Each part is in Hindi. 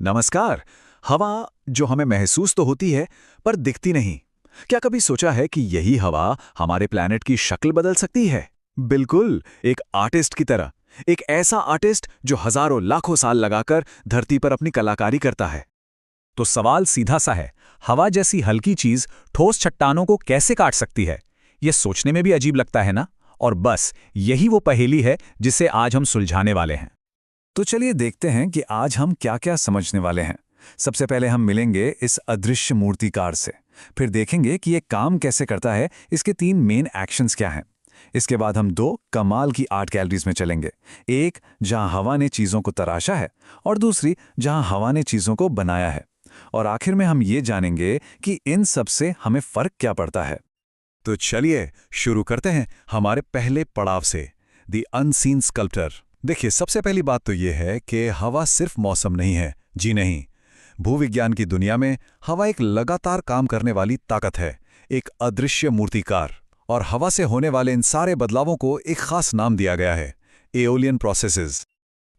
नमस्कार। हवा जो हमें महसूस तो होती है पर दिखती नहीं। क्या कभी सोचा है कि यही हवा हमारे प्लैनेट की शक्ल बदल सकती है? बिल्कुल, एक आर्टिस्ट की तरह। एक ऐसा आर्टिस्ट जो हजारों लाखों साल लगाकर धरती पर अपनी कलाकारी करता है। तो सवाल सीधा सा है, हवा जैसी हल्की चीज ठोस चट्टानों को कैसे काट सकती है? यह सोचने में भी अजीब लगता है ना? और बस यही वो पहेली है जिसे आज हम सुलझाने वाले हैं। तो चलिए देखते हैं कि आज हम क्या-क्या समझने वाले हैं। सबसे पहले हम मिलेंगे इस अदृश्य मूर्तिकार से। फिर देखेंगे कि ये काम कैसे करता है, इसके 3 मेन एक्शंस क्या हैं। इसके बाद हम 2 कमाल की आर्ट गैलरीज में चलेंगे। एक जहां हवा ने चीज़ों को तराशा है और दूसरी जहां हवा ने चीज़ों को बनाया है। और आखिर में हम ये जानेंगे कि इन सब से हमें फ़र्क क्या पड़ता है। तो चलिए शुरू करते हैं हमारे पहले पड़ाव से, द अनसीन स्कल्प्टर। देखिए, सबसे पहली बात तो ये है कि हवा सिर्फ मौसम नहीं है। जी नहीं, भूविज्ञान की दुनिया में हवा एक लगातार काम करने वाली ताकत है, एक अदृश्य मूर्तिकार। और हवा से होने वाले इन सारे बदलावों को एक खास नाम दिया गया है, एओलियन प्रोसेसेस।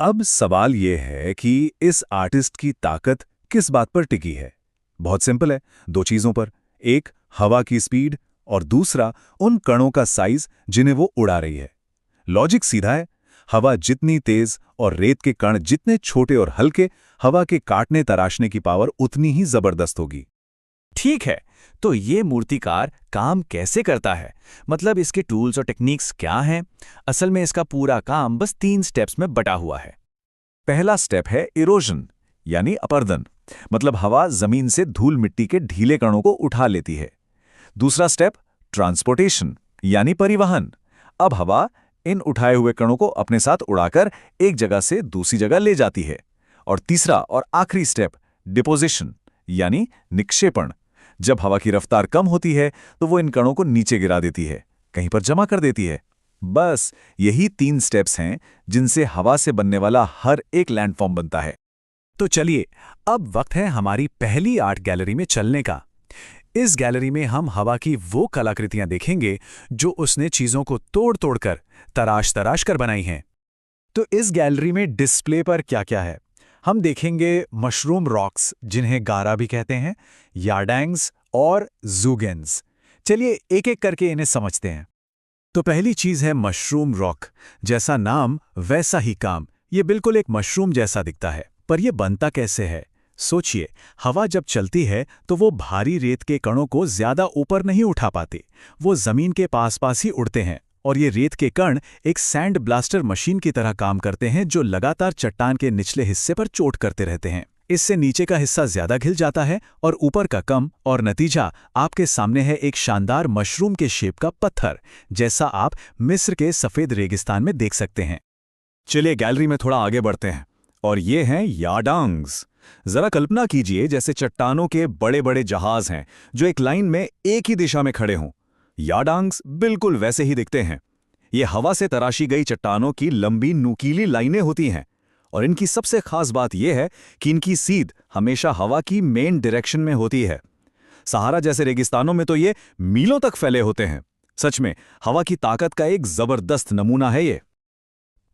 अब सवाल ये है कि इस आर्टिस्ट की ताकत किस बात पर टिकी है। बहुत सिंपल है, 2 चीज़ों पर। एक हवा की स्पीड और दूसरा उन कणों का साइज जिन्हें वो उड़ा रही है। लॉजिक सीधा है, हवा जितनी तेज और रेत के कण जितने छोटे और हल्के, हवा के काटने तराशने की पावर उतनी ही जबरदस्त होगी। ठीक है, तो ये मूर्तिकार काम कैसे करता है? मतलब इसके टूल्स और टेक्निक्स क्या हैं? असल में इसका पूरा काम बस 3 स्टेप्स में बटा हुआ है। पहला स्टेप है इरोजन, यानी अपरदन। मतलब हवा जमीन से धूल मिट्टी के ढीले कणों को उठा लेती है। दूसरा स्टेप ट्रांसपोर्टेशन, यानी परिवहन। अब हवा इन उठाए हुए कणों को अपने साथ उड़ाकर एक जगह से दूसरी जगह ले जाती है। और तीसरा और आखिरी स्टेप डिपोजिशन, यानी निक्षेपण। जब हवा की रफ्तार कम होती है तो वो इन कणों को नीचे गिरा देती है, कहीं पर जमा कर देती है। बस यही 3 स्टेप्स हैं जिनसे हवा से बनने वाला हर एक लैंडफॉर्म बनता है। तो चलिए, अब वक्त है हमारी पहली आर्ट गैलरी में चलने का। इस गैलरी में हम हवा की वो कलाकृतियां देखेंगे जो उसने चीजों को तोड़ तोड़कर तराश कर बनाई हैं। तो इस गैलरी में डिस्प्ले पर क्या क्या है? हम देखेंगे मशरूम रॉक्स, जिन्हें गारा भी कहते हैं, यार्डैंग्स और ज़ूगेन्स। चलिए एक एक करके इन्हें समझते हैं। तो पहली चीज है मशरूम रॉक। जैसा नाम वैसा ही काम। ये बिल्कुल एक मशरूम जैसा दिखता है, पर यह बनता कैसे है? सोचिए, हवा जब चलती है तो वो भारी रेत के कणों को ज्यादा ऊपर नहीं उठा पाते। वो जमीन के पास पास ही उड़ते हैं और ये रेत के कण एक सैंड ब्लास्टर मशीन की तरह काम करते हैं, जो लगातार चट्टान के निचले हिस्से पर चोट करते रहते हैं। इससे नीचे का हिस्सा ज्यादा घिल जाता है और ऊपर का कम, और नतीजा आपके सामने है एक शानदार मशरूम के शेप का पत्थर, जैसा आप मिस्र के सफेद रेगिस्तान में देख सकते हैं। चलिए गैलरी में थोड़ा आगे बढ़ते हैं, और ये हैं यार्डांग्स। जरा कल्पना कीजिए जैसे चट्टानों के बड़े बड़े जहाज हैं जो एक लाइन में एक ही दिशा में खड़े हों। यार्डांग्स बिल्कुल वैसे ही दिखते हैं। ये हवा से तराशी गई चट्टानों की लंबी नुकीली लाइनें होती हैं, और इनकी सबसे खास बात यह है कि इनकी सीध हमेशा हवा की मेन डायरेक्शन में होती है। सहारा जैसे रेगिस्तानों में तो ये मीलों तक फैले होते हैं। सच में हवा की ताकत का एक जबरदस्त नमूना है ये।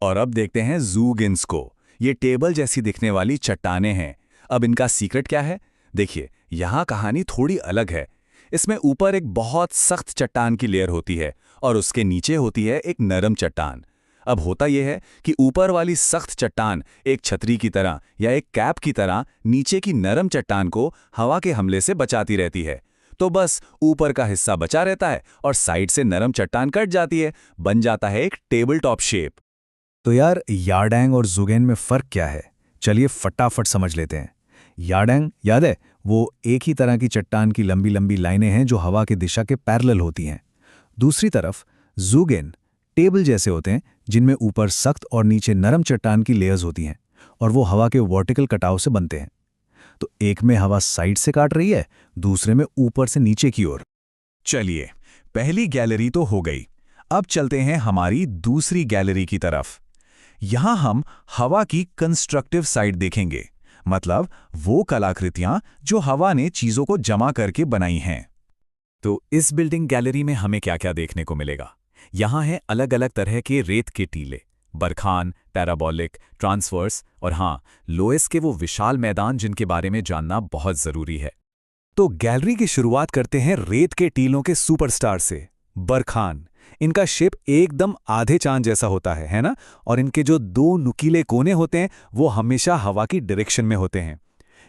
और अब देखते हैं ज़ूगेन्स को। ये टेबल जैसी दिखने वाली चट्टानें हैं। अब इनका सीक्रेट क्या है? देखिए, यहाँ कहानी थोड़ी अलग है। इसमें ऊपर एक बहुत सख्त चट्टान की लेयर होती है और उसके नीचे होती है एक नरम चट्टान। अब होता यह है कि ऊपर वाली सख्त चट्टान एक छतरी की तरह या एक कैप की तरह नीचे की नरम चट्टान को हवा के हमले से बचाती रहती है। तो बस ऊपर का हिस्सा बचा रहता है और साइड से नरम चट्टान कट जाती है, बन जाता है एक टेबल टॉप शेप। तो यार, यार्डैंग और ज़ूगेन में फ़र्क क्या है? चलिए फटाफट समझ लेते हैं। यार्डैंग याद है, वो एक ही तरह की चट्टान की लंबी लंबी लाइनें हैं जो हवा की दिशा के पैरेलल होती हैं। दूसरी तरफ ज़ूगेन टेबल जैसे होते हैं, जिनमें ऊपर सख्त और नीचे नरम चट्टान की लेयर्स होती हैं, और वो हवा के वर्टिकल कटाव से बनते हैं। तो एक में हवा साइड से काट रही है, दूसरे में ऊपर से नीचे की ओर। चलिए, पहली गैलरी तो हो गई। अब चलते हैं हमारी दूसरी गैलरी की तरफ। यहां हम हवा की कंस्ट्रक्टिव साइड देखेंगे, मतलब वो कलाकृतियां जो हवा ने चीजों को जमा करके बनाई हैं। तो इस बिल्डिंग गैलरी में हमें क्या क्या देखने को मिलेगा? यहाँ हैं अलग अलग तरह के रेत के टीले, बरखान, पैराबोलिक, ट्रांसवर्स और हाँ, लोएस के वो विशाल मैदान जिनके बारे में जानना बहुत ज़रूरी है। तो गैलरी की शुरुआत करते हैं रेत के टीलों के सुपरस्टार से, बरखान। इनका शेप एकदम आधे चांद जैसा होता है ना? और इनके जो दो नुकीले कोने होते हैं वो हमेशा हवा की डायरेक्शन में होते हैं।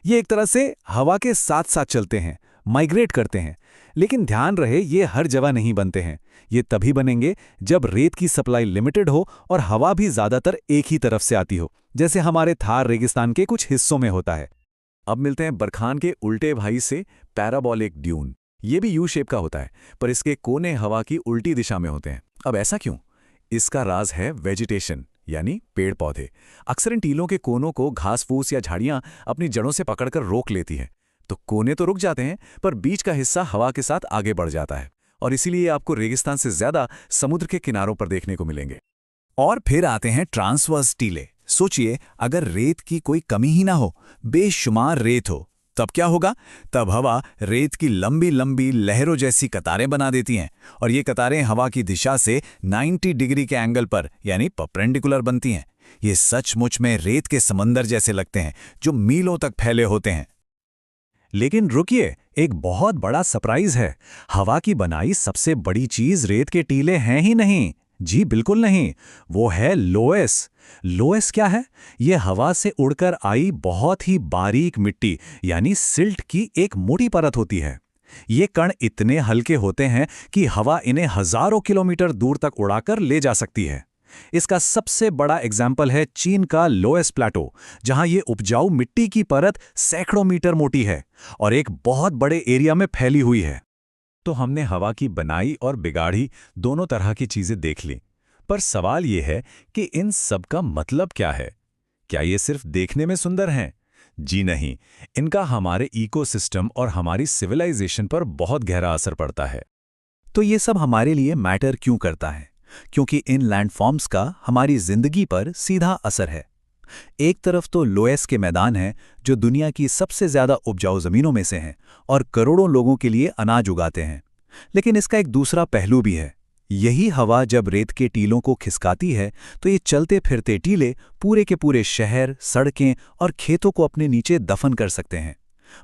ये एक तरह से हवा के साथ साथ चलते हैं, माइग्रेट करते हैं। लेकिन ध्यान रहे, ये हर जगह नहीं बनते हैं। ये तभी बनेंगे जब रेत की सप्लाई लिमिटेड हो और हवा भी ज़्यादातर एक ही तरफ से आती हो, जैसे हमारे थार रेगिस्तान के कुछ हिस्सों में होता है। अब मिलते हैं बरखान के उल्टे भाई से, पैराबोलिक ड्यून। ये भी यू शेप का होता है, पर इसके कोने हवा की उल्टी दिशा में होते हैं। अब ऐसा क्यों? इसका राज है वेजिटेशन, यानी पेड़ पौधे। अक्सर इन टीलों के कोनों को घास फूस या झाड़ियां अपनी जड़ों से पकड़कर रोक लेती हैं। तो कोने तो रुक जाते हैं, पर बीच का हिस्सा हवा के साथ आगे बढ़ जाता है, और इसीलिए आपको रेगिस्तान से ज्यादा समुद्र के किनारों पर देखने को मिलेंगे। और फिर आते हैं ट्रांसवर्स टीले। सोचिए, अगर रेत की कोई कमी ही ना हो, बेशुमार रेत हो, तब क्या होगा? तब हवा रेत की लंबी लंबी लहरों जैसी कतारें बना देती हैं, और ये कतारें हवा की दिशा से 90 डिग्री के एंगल पर यानी परपेंडिकुलर बनती हैं। ये सचमुच में रेत के समंदर जैसे लगते हैं, जो मीलों तक फैले होते हैं। लेकिन रुकिए, एक बहुत बड़ा सरप्राइज है। हवा की बनाई सबसे बड़ी चीज रेत के टीले हैं ही नहीं। जी बिल्कुल नहीं, वो है लोएस। लोएस क्या है? ये हवा से उड़कर आई बहुत ही बारीक मिट्टी यानी सिल्ट की एक मोटी परत होती है। ये कण इतने हल्के होते हैं कि हवा इन्हें हजारों किलोमीटर दूर तक उड़ाकर ले जा सकती है। इसका सबसे बड़ा एग्जाम्पल है चीन का लोएस प्लेटो, जहां ये उपजाऊ मिट्टी की परत सैकड़ों मीटर मोटी है और एक बहुत बड़े एरिया में फैली हुई है। तो हमने हवा की बनाई और बिगाड़ी दोनों तरह की चीजें देख ली, पर सवाल ये है कि इन सब का मतलब क्या है? क्या ये सिर्फ देखने में सुंदर हैं? जी नहीं, इनका हमारे इकोसिस्टम और हमारी सिविलाइजेशन पर बहुत गहरा असर पड़ता है। तो ये सब हमारे लिए मैटर क्यों करता है? क्योंकि इन लैंडफॉर्म्स का हमारी जिंदगी पर सीधा असर है। एक तरफ तो लोएस के मैदान हैं, जो दुनिया की सबसे ज्यादा उपजाऊ जमीनों में से हैं और करोड़ों लोगों के लिए अनाज उगाते हैं। लेकिन इसका एक दूसरा पहलू भी है। यही हवा जब रेत के टीलों को खिसकाती है, तो ये चलते फिरते टीले पूरे के पूरे शहर, सड़कें और खेतों को अपने नीचे दफन कर सकते हैं।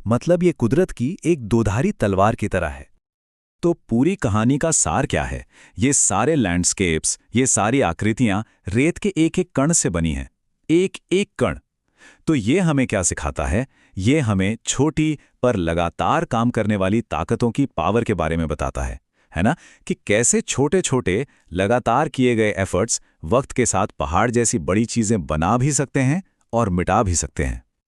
मतलब ये कुदरत की एक दोधारी तलवार की तरह है। तो पूरी कहानी का सार क्या है? ये सारे लैंडस्केप्स, ये सारी आकृतियां रेत के एक एक कण से बनी हैं, एक एक कण। तो ये हमें क्या सिखाता है? ये हमें छोटी पर लगातार काम करने वाली ताकतों की पावर के बारे में बताता है ना? कि कैसे छोटे छोटे लगातार किए गए एफर्ट्स वक्त के साथ पहाड़ जैसी बड़ी चीजें बना भी सकते हैं और मिटा भी सकते हैं।